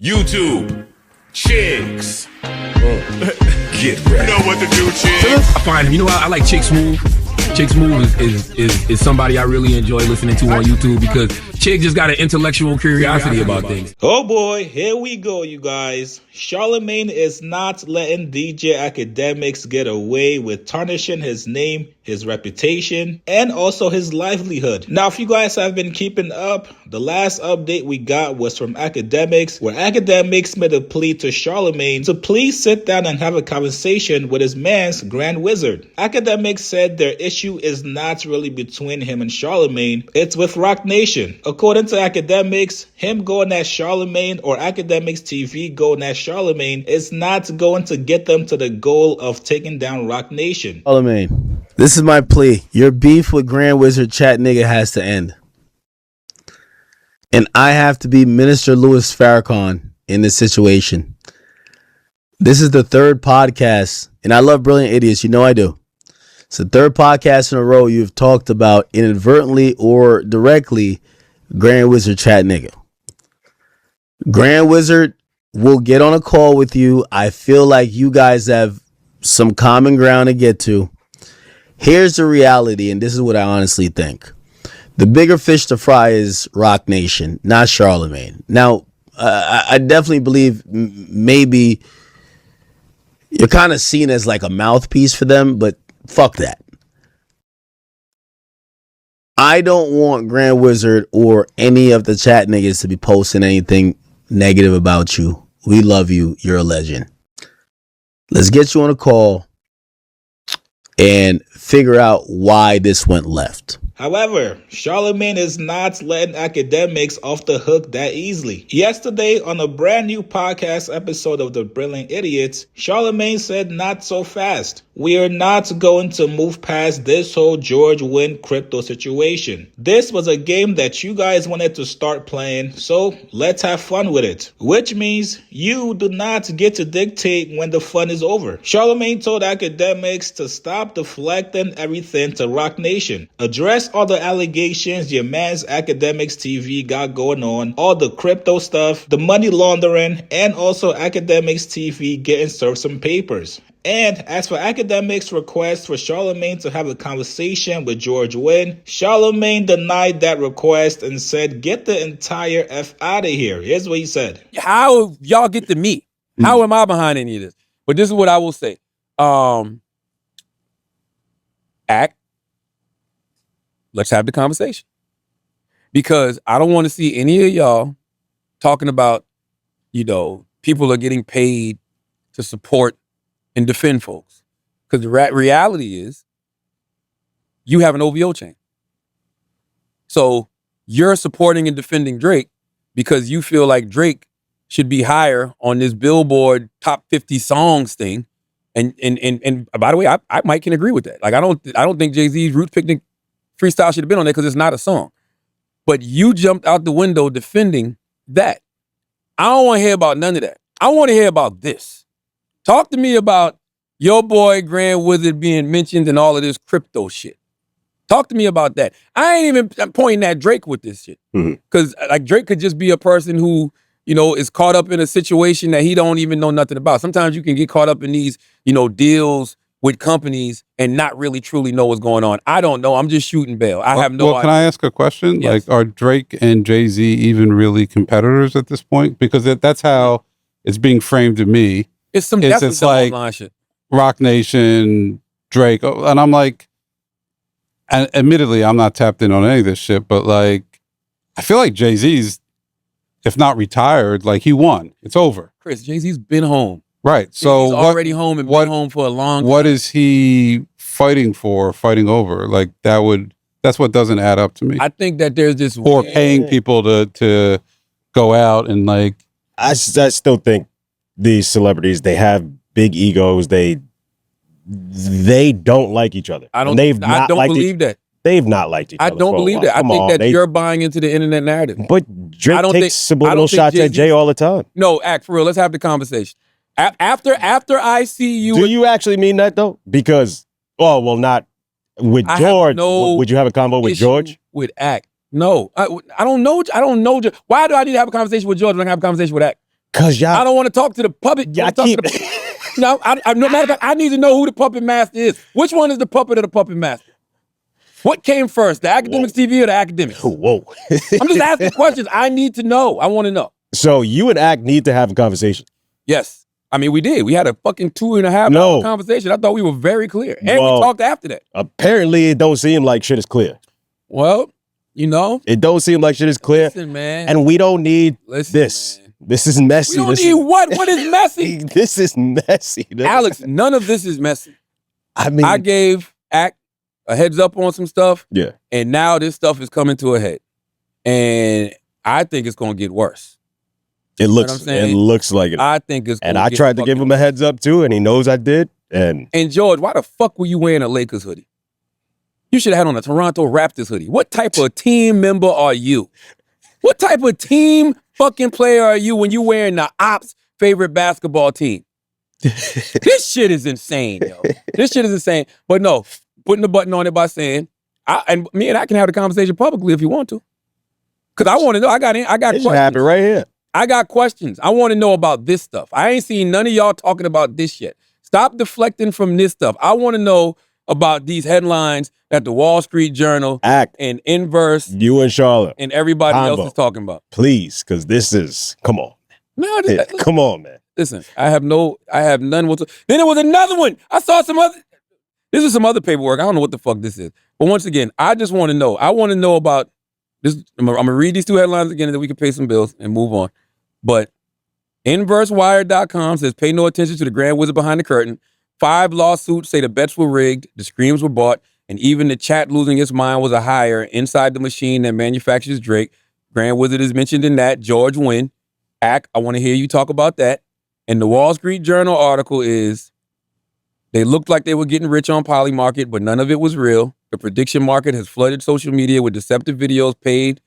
YouTube, chicks. Get ready. You know what to do, chicks. I find him. You know, I like Chick Smooth. Chick Smooth is somebody I really enjoy listening to on YouTube because Chick just got an intellectual curiosity about things. Oh boy, here we go, you guys. Charlamagne is not letting DJ Akademiks get away with tarnishing his name, his reputation, and also his livelihood. Now, if you guys have been keeping up, the last update we got was from Akademiks, where Akademiks made a plea to Charlamagne to please sit down and have a conversation with his man's Grand Wizard. Akademiks said their issue is not really between him and Charlamagne, it's with Roc Nation. According to Akademiks, him going at Charlamagne or AkademiksTV going at Charlamagne is not going to get them to the goal of taking down Roc Nation. Charlamagne, this is my plea. Your beef with Grand Wizard Chat Nigga has to end. And I have to be Minister Louis Farrakhan in this situation. This is the third podcast, and I love Brilliant Idiots. You know I do. It's the third podcast in a row you've talked about inadvertently or directly Grand Wizard Chat Nigga. Grand Wizard will get on a call with you. I feel like you guys have some common ground to get to. Here's the reality, and this is what I honestly think. The bigger fish to fry is Roc Nation, not Charlamagne. Now, I definitely believe maybe you're kind of seen as like a mouthpiece for them, but fuck that. I don't want Grand Wizard or any of the chat niggas to be posting anything negative about you. We love you. You're a legend. Let's get you on a call and figure out why this went left. However, Charlamagne is not letting Akademiks off the hook that easily. Yesterday, on a brand new podcast episode of The Brilliant Idiots, Charlamagne said not so fast. We are not going to move past this whole George Wynn crypto situation. This was a game that you guys wanted to start playing, so let's have fun with it. Which means you do not get to dictate when the fun is over. Charlamagne told Akademiks to stop deflecting everything to Roc Nation. Address all the allegations your man's AkademiksTV got going on, all the crypto stuff, the money laundering, and also AkademiksTV getting served some papers. And as for Akademiks' request for Charlamagne to have a conversation with George Wynn, Charlamagne denied that request and said, get the entire F out of here. Here's what he said. How y'all get to me? How am I behind any of this? But this is what I will say. Let's have the conversation. Because I don't want to see any of y'all talking about, you know, people are getting paid to support and defend folks. Because the reality is, you have an OVO chain. So you're supporting and defending Drake because you feel like Drake should be higher on this Billboard top 50 songs thing. And by the way, I might can agree with that. Like I don't think Jay-Z's Roots Picnic freestyle should have been on there because it's not a song. But you jumped out the window defending that. I don't want to hear about none of that. I want to hear about this. Talk to me about your boy Grand Wizard being mentioned and all of this crypto shit. Talk to me about that. I ain't even pointing at Drake with this shit. Because like Drake could just be a person who, you know, is caught up in a situation that he don't even know nothing about. Sometimes you can get caught up in these, you know, deals with companies and not really truly know what's going on. I don't know. I'm just shooting bail. I have no idea. Can I ask a question? Yes. Like, are Drake and Jay-Z even really competitors at this point? Because that's how it's being framed to me. It's some definitely some like online shit. Roc Nation, Drake, and I'm like, and admittedly, I'm not tapped in on any of this shit, but like, I feel like Jay-Z's, if not retired, like he won. It's over. Chris, Jay-Z's been home. Right. So he's already home and been home for a long time. What is he fighting for, fighting over? Like that's what doesn't add up to me. I think that there's this or paying people to go out and like. I still think these celebrities, they have big egos. They don't like each other. I don't believe that. They've not liked each other. I don't believe that. I think that you're buying into the internet narrative. But Drake takes subliminal shots at Jay all the time. No, act for real. Let's have the conversation. After I see you. Do you actually mean that though? Because, not with George. Would you have a convo with George? With Act. No. I don't know. Why do I need to have a conversation with George when I have a conversation with Act? Cause y'all, I don't want to talk to the puppet. y'all keep. No, no matter of fact, I need to know who the puppet master is. Which one is the puppet of the puppet master? What came first, the Akademiks TV or the Akademiks? Whoa. I'm just asking questions. I need to know. I want to know. So you and Ak need to have a conversation. Yes. I mean, we did. We had a fucking 2.5 hour conversation. I thought we were very clear. And we talked after that. Apparently, it don't seem like shit is clear. Well, you know. It don't seem like shit is clear. Listen, man. And we don't need this. Man. This is messy. We don't need what? What is messy? This is messy. Alex, none of this is messy. I mean, I gave Ak a heads up on some stuff. Yeah. And now this stuff is coming to a head. And I think it's going to get worse. It looks like it. I think it's going to And I tried to give him a heads up too, and he knows I did. And George, why the fuck were you wearing a Lakers hoodie? You should have had on a Toronto Raptors hoodie. What type of team member are you? What type of team fucking player are you when you wearing the ops' favorite basketball team? This shit is insane, yo. This shit is insane. But no, putting the button on it by saying, me and I can have the conversation publicly if you want to. Because I want to know. I got questions. It happen right here. I got questions. I want to know about this stuff. I ain't seen none of y'all talking about this yet. Stop deflecting from this stuff. I want to know about these headlines that the Wall Street Journal and Inverse, you and Charlotte, and everybody else is talking about. Please, because this is, come on. No, come on, man. Listen, I have none whatsoever. Then there was another one. I saw this is some other paperwork. I don't know what the fuck this is. But once again, I just want to know. I want to know about this. I'm going to read these two headlines again and then we can pay some bills and move on. But InverseWire.com says, pay no attention to the grand wizard behind the curtain. 5 lawsuits say the bets were rigged, the screams were bought, and even the chat losing its mind was a hire inside the machine that manufactures Drake. Grand Wizard is mentioned in that. George Wynn. Ak, I want to hear you talk about that. And the Wall Street Journal article is, they looked like they were getting rich on Polymarket, but none of it was real. The prediction market has flooded social media with deceptive videos paid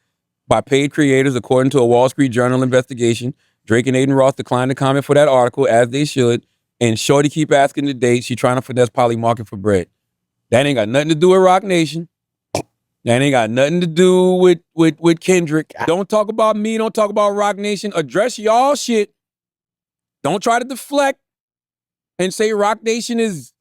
by paid creators, according to a Wall Street Journal investigation. Drake and Aiden Ross declined to comment for that article, as they should. And Shorty keep asking the date. She trying to finesse Polymarket for bread. That ain't got nothing to do with Rock Nation. That ain't got nothing to do with Kendrick. Don't talk about me. Don't talk about Rock Nation. Address y'all shit. Don't try to deflect and say Rock Nation is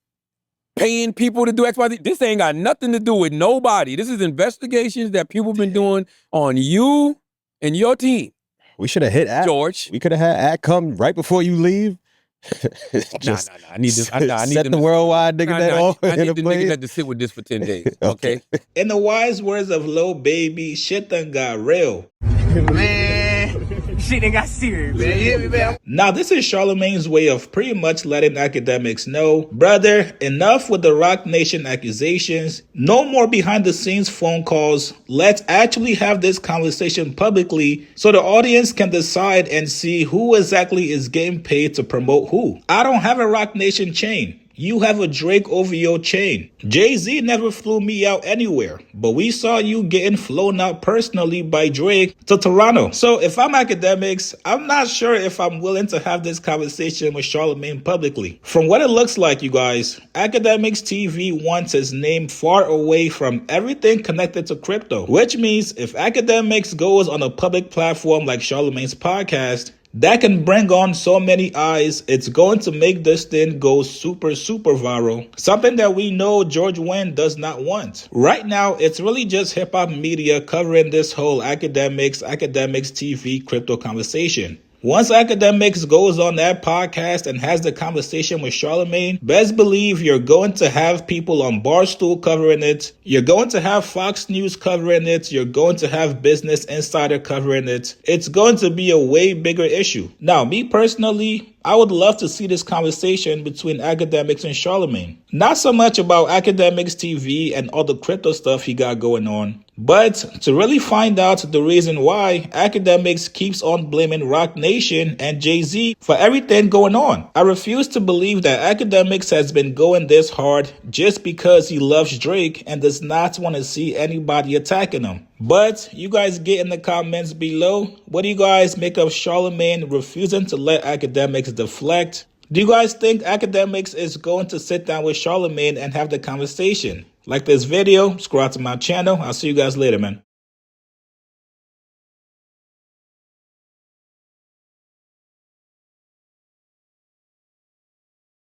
paying people to do X, Y, Z. This ain't got nothing to do with nobody. This is investigations that people been doing on you and your team. We should have hit Ak. George. We could have had Ak come right before you leave. Just I need this. I need set the worldwide nigga that off. I need the nigga that to sit with this for 10 days. Okay. In the wise words of Lil Baby, shit done got real. Man, shit done got serious, man. You hear me, man? Now, this is Charlamagne's way of pretty much letting Akademiks know, brother, enough with the Rock Nation accusations. No more behind the scenes phone calls. Let's actually have this conversation publicly so the audience can decide and see who exactly is getting paid to promote who. I don't have a Rock Nation chain. You have a Drake over your chain. Jay-Z never flew me out anywhere, but we saw you getting flown out personally by Drake to Toronto. So if I'm Akademiks, I'm not sure if I'm willing to have this conversation with Charlamagne publicly. From what it looks like, you guys, AkademiksTV wants its name far away from everything connected to crypto, which means if Akademiks goes on a public platform like Charlamagne's podcast, that can bring on so many eyes, it's going to make this thing go super viral. Something that we know George Wynn does not want. Right now, it's really just hip-hop media covering this whole AkademiksTV crypto conversation. Once Akademiks goes on that podcast and has the conversation with Charlamagne, best believe you're going to have people on Barstool covering it. You're going to have Fox News covering it. You're going to have Business Insider covering it. It's going to be a way bigger issue. Now, me personally, I would love to see this conversation between Akademiks and Charlamagne. Not so much about AkademiksTV and all the crypto stuff he got going on, but to really find out the reason why Akademiks keeps on blaming Rock Nation and Jay-Z for everything going on. I refuse to believe that Akademiks has been going this hard just because he loves Drake and does not want to see anybody attacking him. But you guys get in the comments below. What do you guys make of Charlamagne refusing to let Akademiks deflect? Do you guys think Akademiks is going to sit down with Charlamagne and have the conversation? Like this video, subscribe to my channel. I'll see you guys later, man.